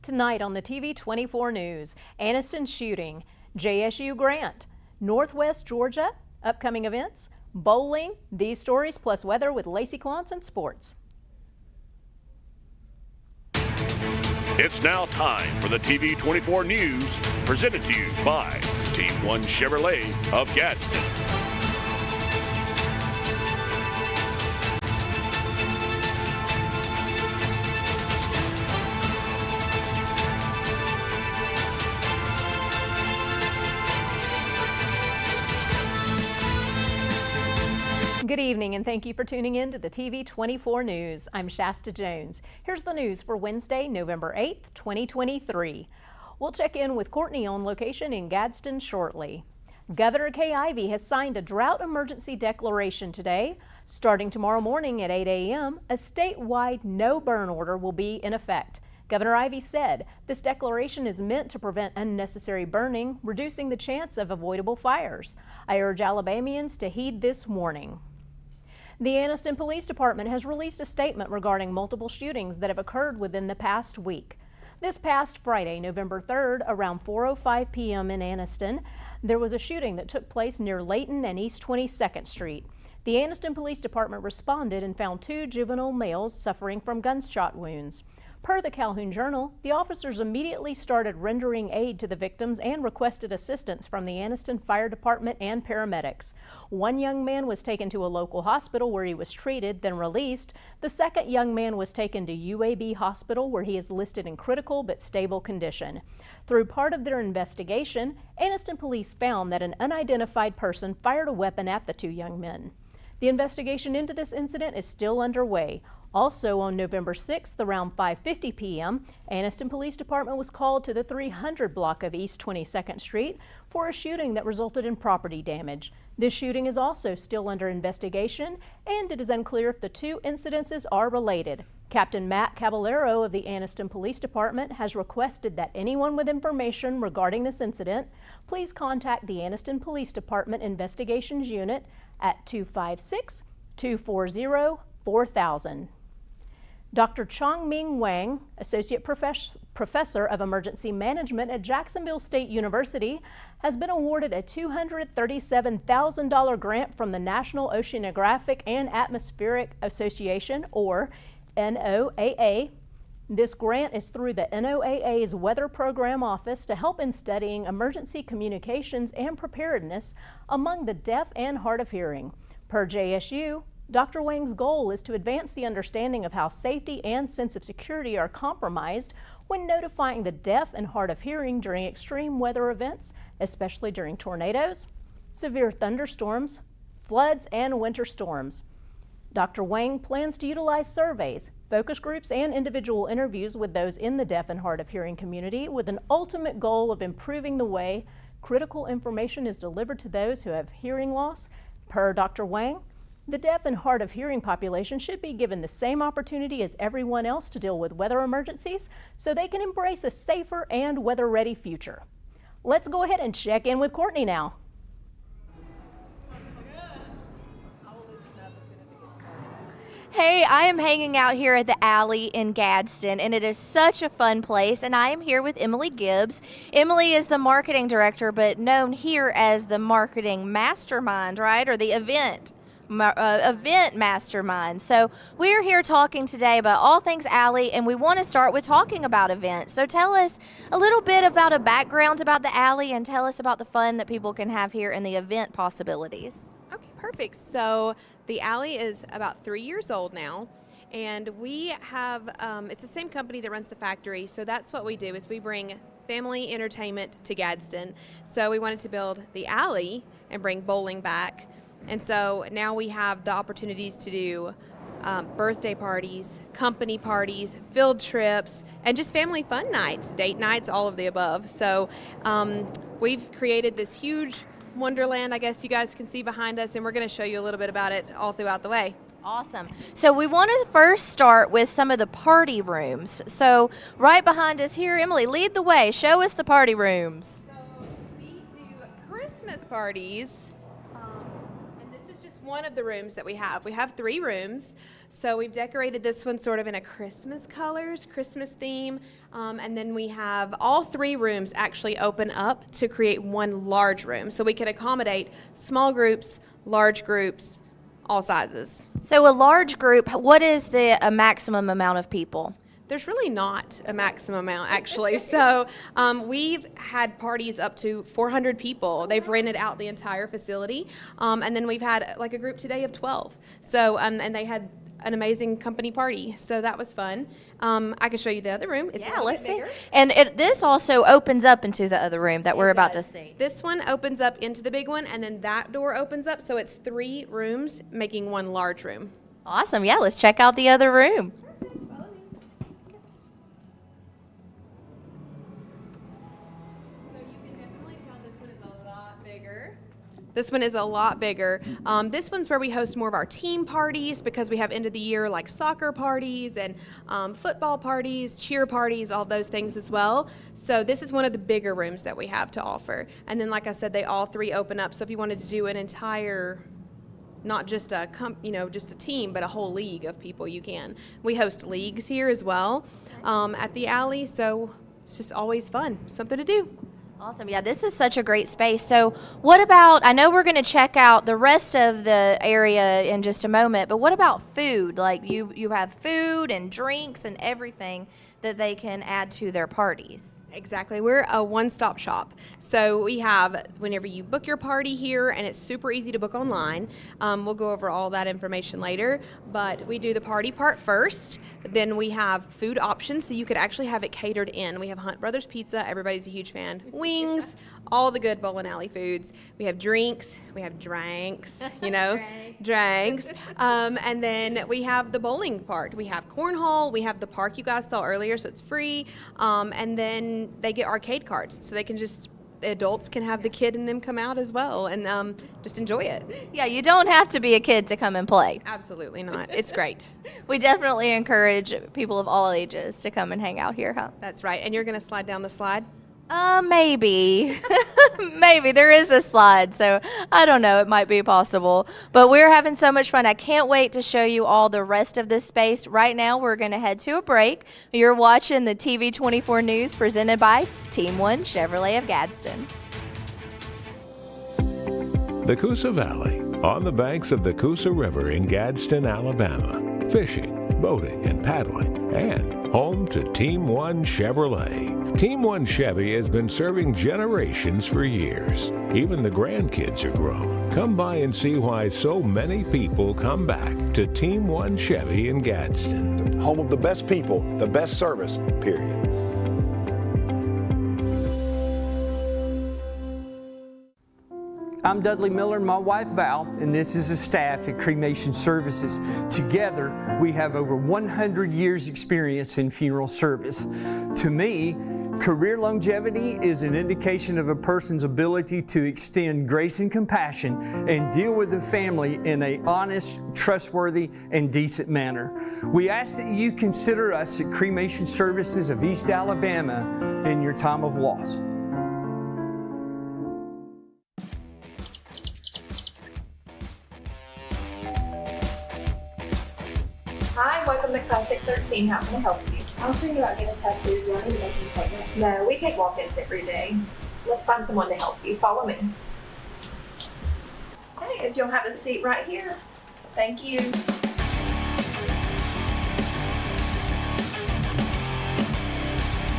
Tonight on the TV24 News, Anniston shooting, JSU grant, Northwest Georgia, upcoming events, bowling, these stories plus weather with Lacey Clance and sports. It's now time for the TV24 News, presented to you by Team 1 Chevrolet of Gadsden. Good evening and thank you for tuning in to the TV24 News. I'm Shasta Jones. Here's the news for Wednesday, November 8th, 2023. We'll check in with Courtney on location in Gadsden shortly. Governor Kay Ivey has signed a drought emergency declaration today. Starting tomorrow morning at 8 a.m., a statewide no burn order will be in effect. Governor Ivey said this declaration is meant to prevent unnecessary burning, reducing the chance of avoidable fires. I urge Alabamians to heed this warning. The Anniston Police Department has released a statement regarding multiple shootings that have occurred within the past week. This past Friday, November 3rd, around 4:05 p.m. in Anniston, there was a shooting that took place near Layton and East 22nd Street. The Anniston Police Department responded and found 2 juvenile males suffering from gunshot wounds. Per the Calhoun Journal, the officers immediately started rendering aid to the victims and requested assistance from the Anniston Fire Department and paramedics. One young man was taken to a local hospital where he was treated, then released. The second young man was taken to UAB Hospital where he is listed in critical but stable condition. Through part of their investigation, Anniston police found that an unidentified person fired a weapon at the 2 young men. The investigation into this incident is still underway. Also on November 6th, around 5:50 p.m., Anniston Police Department was called to the 300 block of East 22nd Street for a shooting that resulted in property damage. This shooting is also still under investigation, and it is unclear if the 2 incidences are related. Captain Matt Caballero of the Anniston Police Department has requested that anyone with information regarding this incident please contact the Anniston Police Department Investigations Unit at 256-240-4000. Dr. Chong-Ming Wang, Associate Professor of Emergency Management at Jacksonville State University, has been awarded a $237,000 grant from the National Oceanographic and Atmospheric Association, or NOAA. This grant is through the NOAA's Weather Program Office to help in studying emergency communications and preparedness among the deaf and hard of hearing. Per JSU, Dr. Wang's goal is to advance the understanding of how safety and sense of security are compromised when notifying the deaf and hard of hearing during extreme weather events, especially during tornadoes, severe thunderstorms, floods, and winter storms. Dr. Wang plans to utilize surveys, focus groups, and individual interviews with those in the deaf and hard of hearing community with an ultimate goal of improving the way critical information is delivered to those who have hearing loss. Per Dr. Wang, the deaf and hard of hearing population should be given the same opportunity as everyone else to deal with weather emergencies so they can embrace a safer and weather-ready future. Let's go ahead and check in with Courtney now. Hey, I am hanging out here at the Alley in Gadsden, and it is such a fun place, and I am here with Emily Gibbs. Emily is the marketing director, but known here as the marketing mastermind, right, or the event mastermind. So we are here talking today about all things Alley, and we want to start with talking about events. So tell us a little bit about a background about the Alley, and tell us about the fun that people can have here and the event possibilities. Okay, perfect. So the Alley is about 3 years old now, and we have, it's the same company that runs the factory, so that's what we do is we bring family entertainment to Gadsden. So we wanted to build the Alley and bring bowling back. And so now we have the opportunities to do birthday parties, company parties, field trips, and just family fun nights, date nights, all of the above. So we've created this huge wonderland, I guess you guys can see behind us, and we're going to show you a little bit about it all throughout the way. Awesome. So we want to first start with some of the party rooms. So right behind us here, Emily, lead the way. Show us the party rooms. So we do Christmas parties. And this is just one of the rooms that we have. We have 3 rooms. So we've decorated this one sort of in a Christmas colors, Christmas theme. And then we have all 3 rooms actually open up to create one large room. So we can accommodate small groups, large groups, all sizes. So a large group, what is the maximum amount of people? There's really not a maximum amount, actually. So we've had parties up to 400 people. They've rented out the entire facility. And then we've had like a group today of 12. So, and they had an amazing company party. So that was fun. I can show you the other room. It's yeah, let's see. And this also opens up into the other room that we're about to see. This one opens up into the big one, and then that door opens up. So it's 3 rooms making one large room. Awesome. Yeah, let's check out the other room. This one is a lot bigger. This one's where we host more of our team parties because we have end of the year like soccer parties and football parties, cheer parties, all those things as well. So this is one of the bigger rooms that we have to offer. And then like I said, they all 3 open up. So if you wanted to do an entire, not just a just a team, but a whole league of people, you can. We host leagues here as well at the Alley. So it's just always fun, something to do. Awesome. Yeah, this is such a great space. So what about, I know we're going to check out the rest of the area in just a moment, but what about food? Like you have food and drinks and everything that they can add to their parties. Exactly. We're a one-stop shop. So we have, whenever you book your party here, and it's super easy to book online, we'll go over all that information later, but we do the party part first. Then we have food options, so you could actually have it catered in. We have Hunt Brothers Pizza. Everybody's a huge fan. Wings, all the good bowling alley foods. We have drinks. We have drinks, drinks. And then we have the bowling part. We have cornhole. We have the park you guys saw earlier, so it's free. And then they get arcade cards, so they can just, the adults can have the kid in them come out as well and just enjoy it. Yeah, you don't have to be a kid to come and play. Absolutely not. It's great. We definitely encourage people of all ages to come and hang out here, huh? That's right. And you're going to slide down the slide? Maybe. Maybe. There is a slide, so I don't know. It might be possible. But we're having so much fun. I can't wait to show you all the rest of this space. Right now, we're going to head to a break. You're watching the TV24 News presented by Team 1 Chevrolet of Gadsden. The Coosa Valley, on the banks of the Coosa River in Gadsden, Alabama. Fishing, boating, and paddling, and home to Team 1 Chevrolet. Team 1 Chevy has been serving generations for years. Even the grandkids are grown. Come by and see why so many people come back to Team 1 Chevy in Gadsden. Home of the best people, the best service, period. I'm Dudley Miller and my wife Val, and this is the staff at Cremation Services. Together, we have over 100 years experience in funeral service. To me, career longevity is an indication of a person's ability to extend grace and compassion and deal with the family in an honest, trustworthy, and decent manner. We ask that you consider us at Cremation Services of East Alabama in your time of loss. Hi, welcome to Classic 13. How can I help you? I was thinking about getting a tattoo. Do I need to make an appointment? No, we take walk-ins every day. Let's find someone to help you. Follow me. Okay, if you'll have a seat right here. Thank you.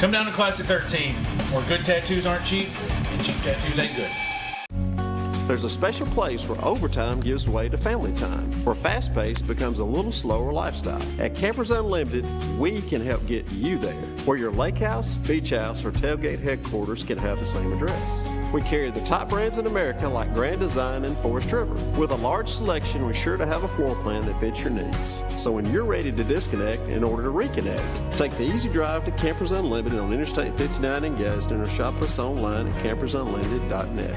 Come down to Classic 13, where good tattoos aren't cheap and cheap tattoos ain't good. There's a special place where overtime gives way to family time, where fast-paced becomes a little slower lifestyle. At Campers Unlimited, we can help get you there, where your lake house, beach house, or tailgate headquarters can have the same address. We carry the top brands in America like Grand Design and Forest River. With a large selection, we're sure to have a floor plan that fits your needs. So when you're ready to disconnect in order to reconnect, take the easy drive to Campers Unlimited on Interstate 59 in Gadsden or shop us online at campersunlimited.net.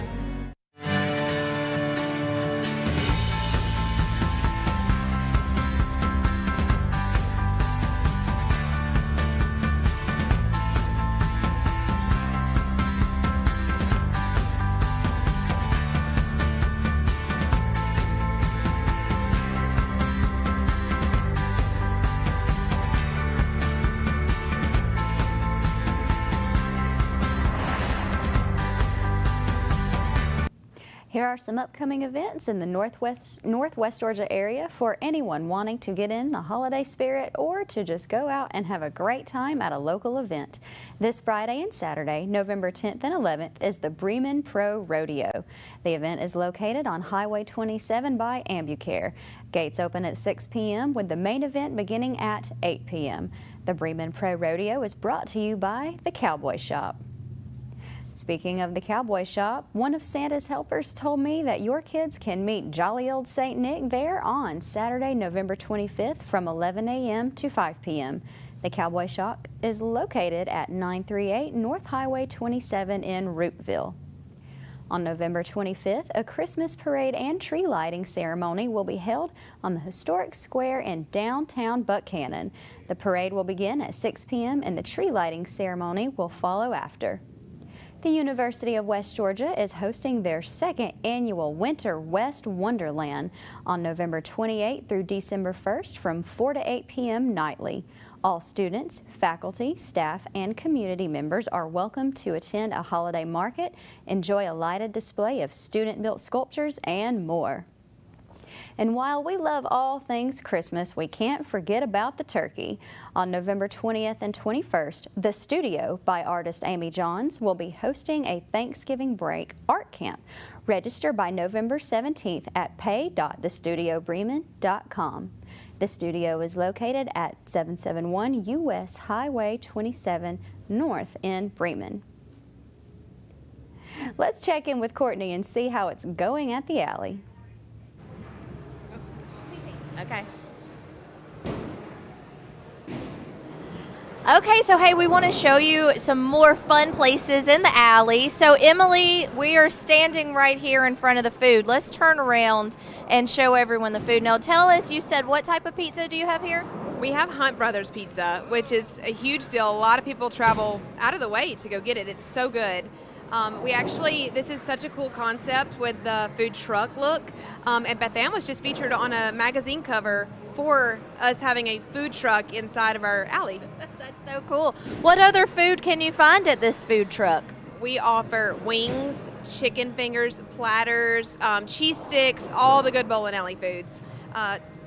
Here are some upcoming events in the Northwest Georgia area for anyone wanting to get in the holiday spirit or to just go out and have a great time at a local event. This Friday and Saturday, November 10th and 11th, is the Bremen Pro Rodeo. The event is located on Highway 27 by Ambucare. Gates open at 6 p.m. with the main event beginning at 8 p.m. The Bremen Pro Rodeo is brought to you by the Cowboy Shop. Speaking of the Cowboy Shop, one of Santa's helpers told me that your kids can meet jolly old St. Nick there on Saturday, November 25th from 11 a.m. to 5 p.m. The Cowboy Shop is located at 938 North Highway 27 in Roopville. On November 25th, a Christmas parade and tree lighting ceremony will be held on the historic square in downtown Buckhannon. The parade will begin at 6 p.m. and the tree lighting ceremony will follow after. The University of West Georgia is hosting their second annual Winter West Wonderland on November 28th through December 1st from 4 to 8 p.m. nightly. All students, faculty, staff, and community members are welcome to attend a holiday market, enjoy a lighted display of student-built sculptures, and more. And while we love all things Christmas, we can't forget about the turkey. On November 20th and 21st, The Studio by artist Amy Johns will be hosting a Thanksgiving break art camp. Register by November 17th at pay.thestudiobremen.com. The studio is located at 771 U.S. Highway 27 North in Bremen. Let's check in with Courtney and see how it's going at the alley. Okay. Okay, so hey, we want to show you some more fun places in the alley. So Emily, we are standing right here in front of the food. Let's turn around and show everyone the food. Now tell us, you said what type of pizza do you have here? We have Hunt Brothers Pizza, which is a huge deal. A lot of people travel out of the way to go get it. It's so good. This is such a cool concept with the food truck look. And Beth Ann was just featured on a magazine cover for us having a food truck inside of our alley. That's so cool. What other food can you find at this food truck? We offer wings, chicken fingers, platters, cheese sticks, all the good bowling alley foods.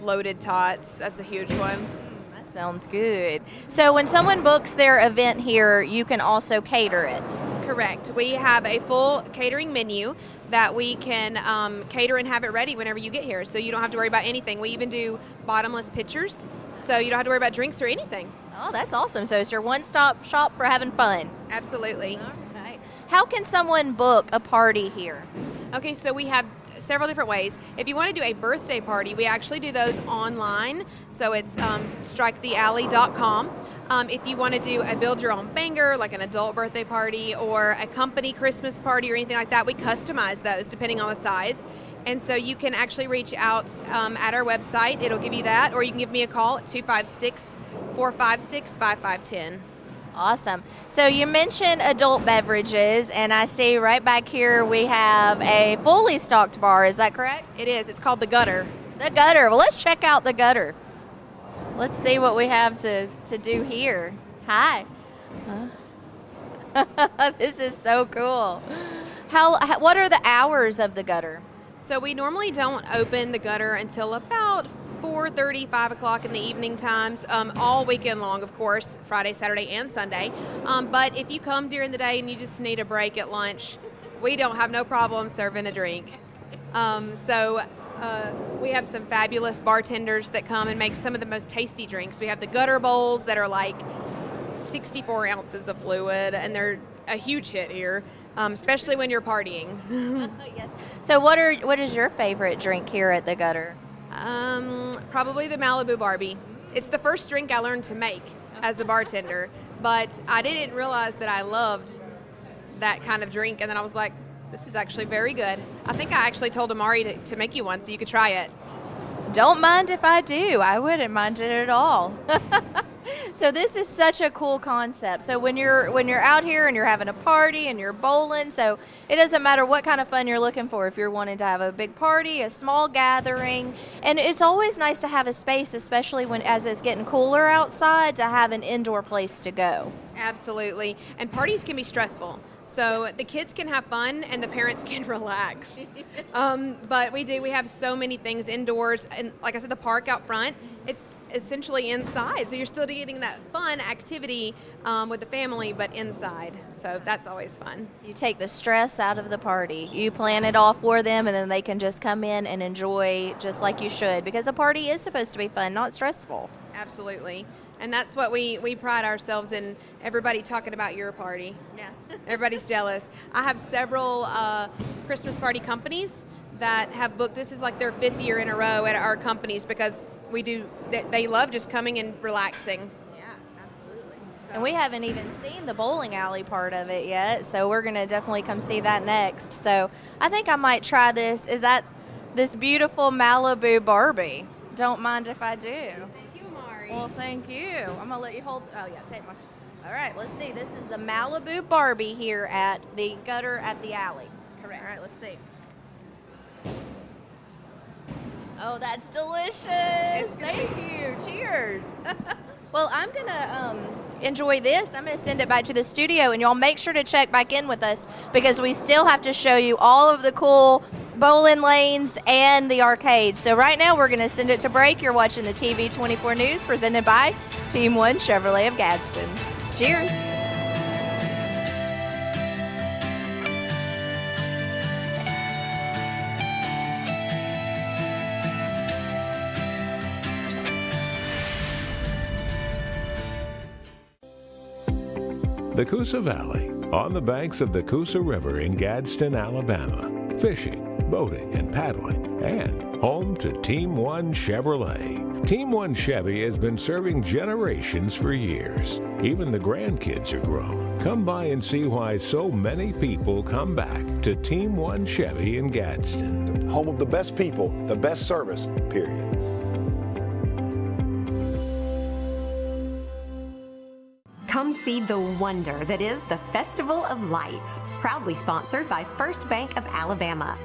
Loaded tots, that's a huge one. That sounds good. So when someone books their event here, you can also cater it. Correct. We have a full catering menu that we can cater and have it ready whenever you get here, so you don't have to worry about anything. We even do bottomless pitchers, so you don't have to worry about drinks or anything. Oh, that's awesome. So it's your one-stop shop for having fun. Absolutely. All right. How can someone book a party here? Okay, so we have several different ways. If you want to do a birthday party, we actually do those online, so it's strikethealley.com. If you want to do a build your own banger, like an adult birthday party or a company Christmas party or anything like that, we customize those depending on the size. And so you can actually reach out at our website. It'll give you that, or you can give me a call at 256-456-5510. Awesome. So you mentioned adult beverages, and I see right back here we have a fully stocked bar. Is that correct? It is. It's called the Gutter. The Gutter. Well, let's check out the Gutter. Let's see what we have to do here. Hi. This is so cool. What are the hours of the Gutter? So we normally don't open the Gutter until about 4:30, 5 o'clock in the evening times, all weekend long, of course, Friday, Saturday, and Sunday. But if you come during the day and you just need a break at lunch, we don't have no problem serving a drink. We have some fabulous bartenders that come and make some of the most tasty drinks. We have the Gutter bowls that are like 64 ounces of fluid, and they're a huge hit here, especially when you're partying. Yes. So what is your favorite drink here at the Gutter? Probably the Malibu Barbie. It's the first drink I learned to make as a bartender, but I didn't realize that I loved that kind of drink, and then I was like, this is actually very good. I think I actually told Amari to make you one so you could try it. Don't mind if I do. I wouldn't mind it at all. So this is such a cool concept. So when you're out here and you're having a party and you're bowling, so it doesn't matter what kind of fun you're looking for. If you're wanting to have a big party, a small gathering, and it's always nice to have a space, especially as it's getting cooler outside, to have an indoor place to go. Absolutely. And parties can be stressful. So the kids can have fun and the parents can relax. But we have so many things indoors, and like I said, the park out front, it's essentially inside. So you're still getting that fun activity with the family, but inside. So that's always fun. You take the stress out of the party. You plan it all for them, and then they can just come in and enjoy just like you should, because a party is supposed to be fun, not stressful. Absolutely. And that's what we pride ourselves in, everybody talking about your party. Yeah. Everybody's jealous. I have several Christmas party companies that have booked, this is like their 5th year in a row at our companies, because they love just coming and relaxing. Yeah, absolutely. And we haven't even seen the bowling alley part of it yet, so we're going to definitely come see that next. So I think I might try this. Is that this beautiful Malibu Barbie? Don't mind if I do. Well, thank you. I'm going to let you hold. Oh, yeah, take my. All right, let's see. This is the Malibu Barbie here at the gutter at the alley. Correct. All right, let's see. Oh, that's delicious. Thank you. Cheers. Well, I'm going to enjoy this. I'm going to send it back to the studio, and y'all make sure to check back in with us, because we still have to show you all of the cool bowling lanes and the arcade. So right now we're going to send it to break. You're watching the TV24 News presented by Team 1 Chevrolet of Gadsden. Cheers. The Coosa Valley, on the banks of the Coosa River in Gadsden, Alabama. Fishing, boating, and paddling, and home to Team 1 Chevrolet. Team 1 Chevy has been serving generations for years. Even the grandkids are grown. Come by and see why so many people come back to Team 1 Chevy in Gadsden. Home of the best people, the best service, period. Come see the wonder that is the Festival of Lights, proudly sponsored by First Bank of Alabama.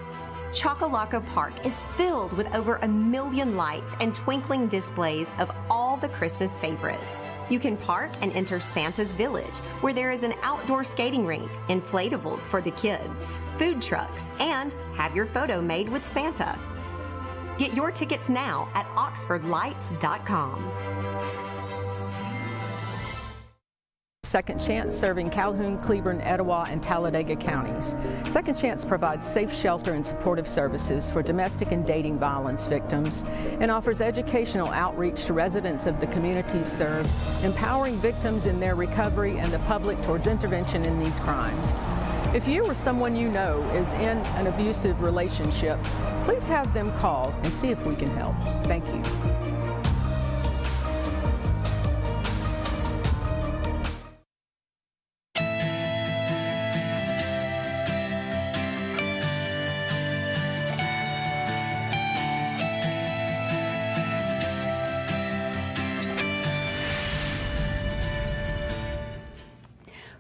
Chocolaco Park is filled with over 1 million lights and twinkling displays of all the Christmas favorites. You can park and enter Santa's Village, where there is an outdoor skating rink, inflatables for the kids, food trucks, and have your photo made with Santa. Get your tickets now at oxfordlights.com. Second Chance, serving Calhoun, Cleburne, Etowah, and Talladega counties. Second Chance provides safe shelter and supportive services for domestic and dating violence victims and offers educational outreach to residents of the communities served, empowering victims in their recovery and the public towards intervention in these crimes. If you or someone you know is in an abusive relationship, please have them call and see if we can help. Thank you.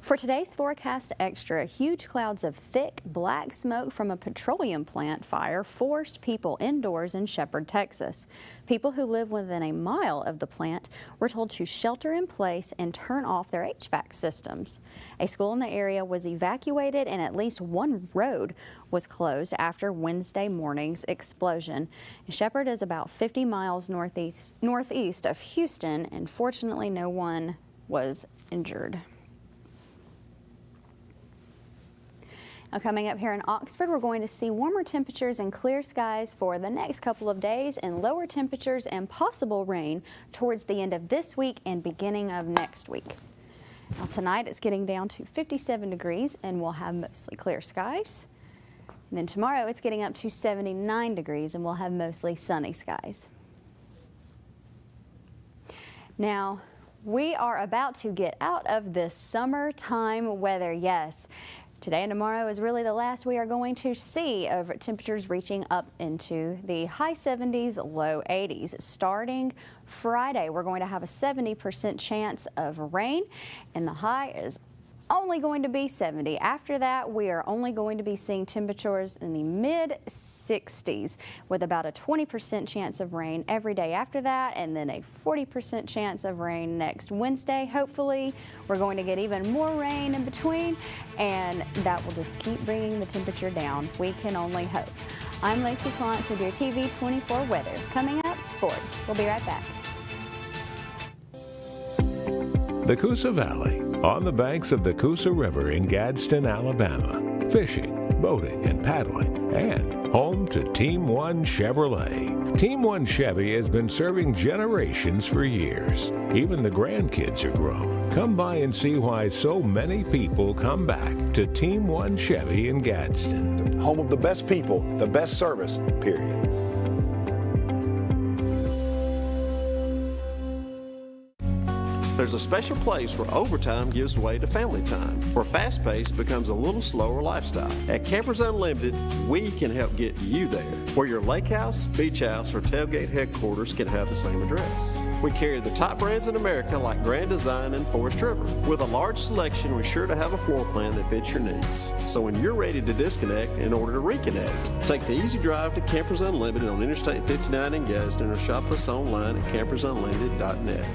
For today's forecast extra, huge clouds of thick black smoke from a petroleum plant fire forced people indoors in Shepherd, Texas. People who live within a mile of the plant were told to shelter in place and turn off their HVAC systems. A school in the area was evacuated and at least one road was closed after Wednesday morning's explosion. Shepherd is about 50 miles northeast of Houston, and fortunately no one was injured. Now, coming up here in Oxford, we're going to see warmer temperatures and clear skies for the next couple of days, and lower temperatures and possible rain towards the end of this week and beginning of next week. Now, tonight it's getting down to 57 degrees and we'll have mostly clear skies. And then tomorrow it's getting up to 79 degrees and we'll have mostly sunny skies. Now, we are about to get out of this summertime weather, yes. Today and tomorrow is really the last we are going to see of temperatures reaching up into the high 70s, low 80s. Starting Friday, we're going to have a 70% chance of rain, and the high is only going to be 70. After that, we are only going to be seeing temperatures in the mid-60s with about a 20% chance of rain every day after that, and then a 40% chance of rain next Wednesday. Hopefully, we're going to get even more rain in between, and that will just keep bringing the temperature down. We can only hope. I'm Lacey Clance with your TV24 weather. Coming up, sports. We'll be right back. The Coosa Valley, on the banks of the Coosa River in Gadsden, Alabama. Fishing, boating, and paddling, and home to Team One Chevrolet. Team One Chevy has been serving generations for years. Even the grandkids are grown. Come by and see why so many people come back to Team One Chevy in Gadsden. Home of the best people, the best service, period. There's a special place where overtime gives way to family time, where fast pace becomes a little slower lifestyle. At Campers Unlimited, we can help get you there, where your lake house, beach house, or tailgate headquarters can have the same address. We carry the top brands in America like Grand Design and Forest River. With a large selection, we're sure to have a floor plan that fits your needs. So when you're ready to disconnect in order to reconnect, take the easy drive to Campers Unlimited on Interstate 59 in Gadsden or shop us online at campersunlimited.net.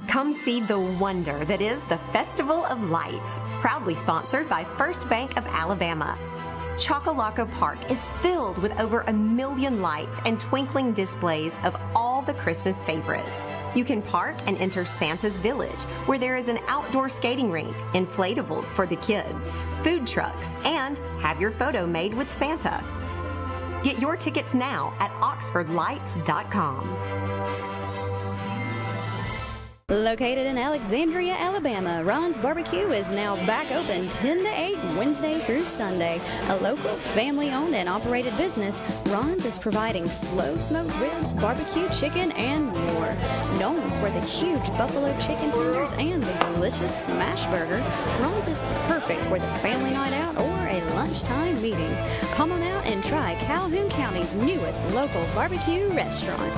Come see the wonder that is the Festival of Lights, proudly sponsored by First Bank of Alabama. Chocolaco Park is filled with over 1 million lights and twinkling displays of all the Christmas favorites. You can park and enter Santa's Village, where there is an outdoor skating rink, inflatables for the kids, food trucks, and have your photo made with Santa. Get your tickets now at oxfordlights.com. Located in Alexandria, Alabama, Ron's Barbecue is now back open 10 to 8 Wednesday through Sunday. A local family-owned and operated business, Ron's is providing slow-smoked ribs, barbecue chicken, and more. Known for the huge buffalo chicken tenders and the delicious smash burger, Ron's is perfect for the family night out or a lunchtime meeting. Come on out and try Calhoun County's newest local barbecue restaurant.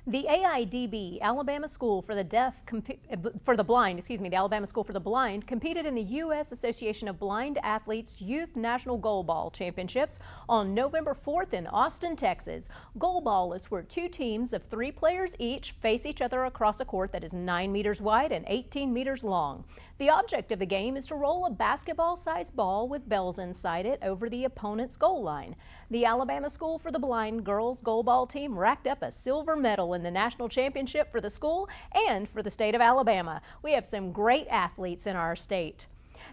The AIDB Alabama School for the Blind, the Alabama School for the Blind competed in the U.S. Association of Blind Athletes Youth National Goalball Championships on November 4th in Austin, Texas. Goalball is where two teams of 3 players each face each other across a court that is 9 meters wide and 18 meters long. The object of the game is to roll a basketball-sized ball with bells inside it over the opponent's goal line. The Alabama School for the Blind girls goalball team racked up a silver medal in the national championship for the school and for the state of Alabama. We have some great athletes in our state.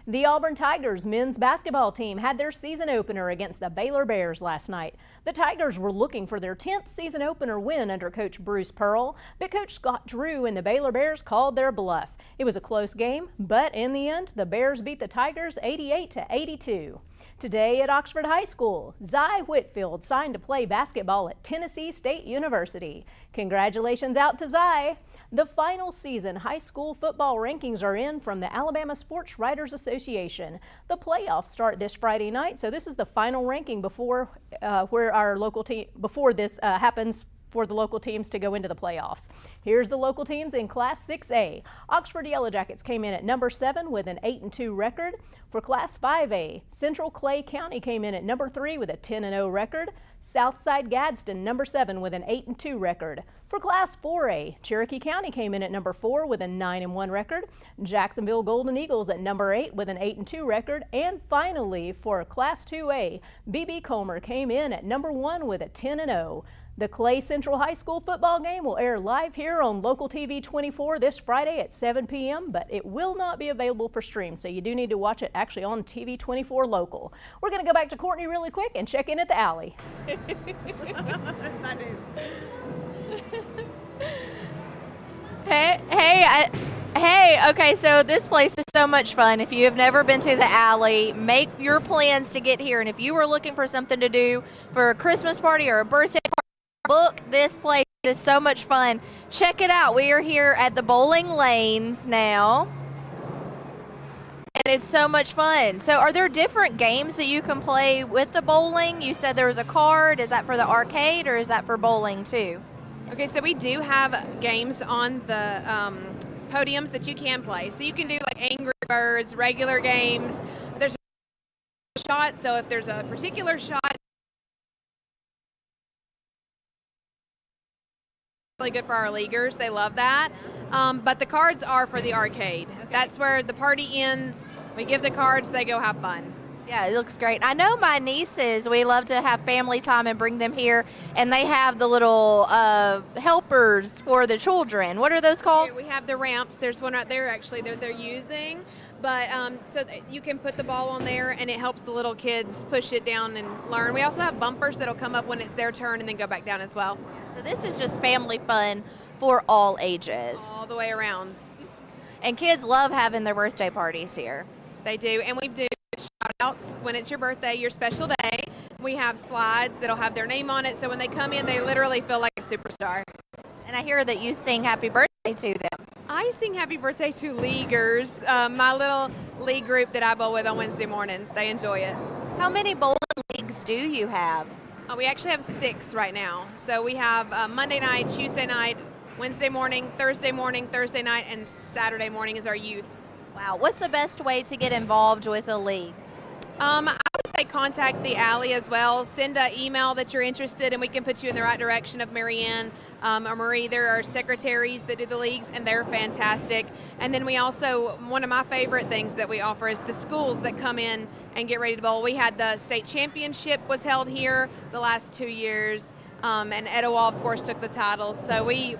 The Auburn Tigers men's basketball team had their season opener against the Baylor Bears last night. The Tigers were looking for their 10th season opener win under Coach Bruce Pearl, but Coach Scott Drew and the Baylor Bears called their bluff. It was a close game, but in the end, the Bears beat the Tigers 88-82. Today at Oxford High School, Zy Whitfield signed to play basketball at Tennessee State University. Congratulations out to Zy. The final season high school football rankings are in from the Alabama Sports Writers Association. The playoffs start this Friday night, so this is the final ranking before this happens for the local teams to go into the playoffs. Here's the local teams in Class 6A. Oxford Yellow Jackets came in at number 7 with an 8-2 record. For Class 5A, Central Clay County came in at number 3 with a 10-0 record. Southside Gadsden, number 7 with an 8-2 record. For Class 4A, Cherokee County came in at number 4 with a 9-1 record. Jacksonville Golden Eagles at number 8 with an 8-2 record. And finally, for Class 2A, BB Comer came in at number 1 with a 10-0. The Clay Central High School football game will air live here on local TV 24 this Friday at 7 p.m., but it will not be available for stream, so you do need to watch it actually on TV 24 local. We're going to go back to Courtney really quick and check in at the alley. Okay, so this place is so much fun. If you have never been to the alley, make your plans to get here. And if you were looking for something to do for a Christmas party or a birthday party, book this place. It is so much fun. Check it out. We are here at the bowling lanes now. And it's so much fun. So are there different games that you can play with the bowling? You said there was a card. Is that for the arcade or is that for bowling too? Okay, so we do have games on the podiums that you can play. So you can do like Angry Birds, regular games. There's a shot, so if there's a particular shot, really good for our leaguers. They love that. But the cards are for the arcade. Okay. That's where the party ends. We give the cards, they go have fun. Yeah, it looks great. I know my nieces, we love to have family time and bring them here, and they have the little helpers for the children. What are those called? Here we have the ramps. There's one right there actually that they're using. But so you can put the ball on there and it helps the little kids push it down and learn. We also have bumpers that'll come up when it's their turn and then go back down as well. So this is just family fun for all ages. All the way around. And kids love having their birthday parties here. They do, and we do shout outs when it's your birthday, your special day. We have slides that'll have their name on it, so when they come in, they literally feel like a superstar. And I hear that you sing happy birthday to them. I sing happy birthday to leaguers, my little league group that I bowl with on Wednesday mornings. They enjoy it. How many bowling leagues do you have? We actually have 6 right now. So we have Monday night, Tuesday night, Wednesday morning, Thursday night, and Saturday morning is our youth. Wow, what's the best way to get involved with a league? I would say contact the alley as well. Send an email that you're interested and we can put you in the right direction of Marianne or Marie. There are secretaries that do the leagues and they're fantastic. And then we also, one of my favorite things that we offer is the schools that come in and get ready to bowl. We had the state championship was held here the last 2 years and Etowah of course took the title. So we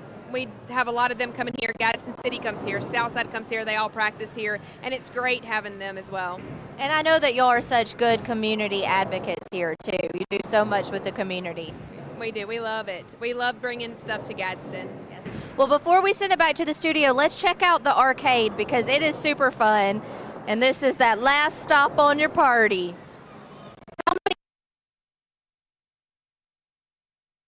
have a lot of them coming here. Gadsden City comes here, Southside comes here, they all practice here, and it's great having them as well. And I know that y'all are such good community advocates here too. You do so much with the community. We do, we love it. We love bringing stuff to Gadsden. Yes. Well, before we send it back to the studio, let's check out the arcade because it is super fun, and this is that last stop on your party.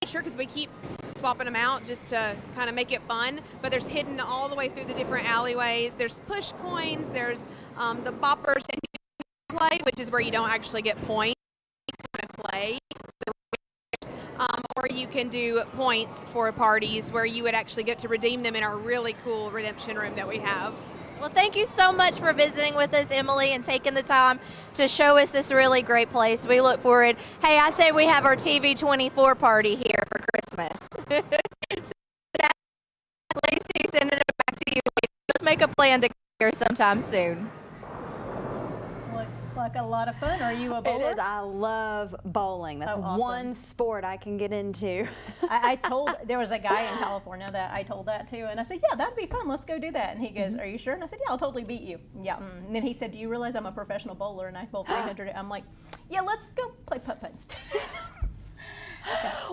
Sure, because we keep swapping them out just to kind of make it fun, but there's hidden all the way through the different alleyways. There's push coins, there's the boppers, and you play, which is where you don't actually get points, kind of play. Or you can do points for parties where you would actually get to redeem them in our really cool redemption room that we have. Well, thank you so much for visiting with us, Emily, and taking the time to show us this really great place. We look forward. Hey, I say we have our TV24 party here for Christmas. Lacey, sending it back to you. Let's make a plan to get here sometime soon. Looks like a lot of fun. Are you a bowler? It is. I love bowling. That's awesome. one sport I can get into. I told, there was a guy in California that I told that to, and I said, yeah, that'd be fun. Let's go do that. And he goes, are you sure? And I said, yeah, I'll totally beat you. Yeah. And then he said, do you realize I'm a professional bowler and I bowl 300? I'm like, yeah, let's go play putt-putt instead.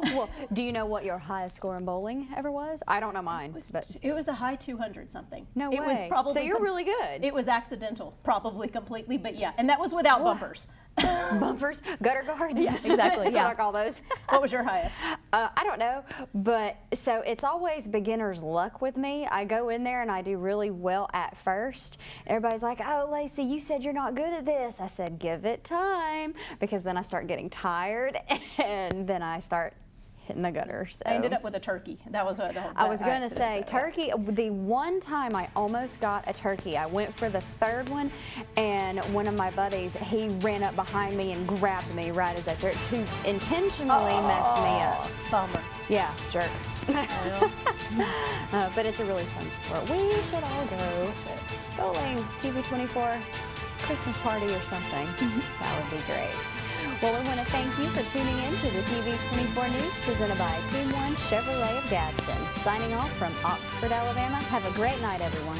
Well, do you know what your highest score in bowling ever was? I don't know mine. It was a high 200 something. No way. It was probably so you're really good. It was accidental, probably completely, but yeah. And that was without bumpers. Bumpers? Gutter guards? Yeah, exactly. That's yeah. what I call those. What was your highest? I don't know, but so it's always beginner's luck with me. I go in there and I do really well at first. Everybody's like, oh, Lacey, you said you're not good at this. I said, give it time, because then I start getting tired and then I start hitting the gutter. So. I ended up with a turkey. That was what I was going to say. Turkey, the one time I almost got a turkey, I went for the third one, and one of my buddies, he ran up behind me and grabbed me right as I threw it to intentionally mess me up. Bummer. Yeah, jerk. But it's a really fun sport. We should all go bowling, TV24, Christmas party or something. That would be great. Well, we want to thank you for tuning in to the TV24 News presented by Team 1 Chevrolet of Gadsden. Signing off from Oxford, Alabama. Have a great night, everyone.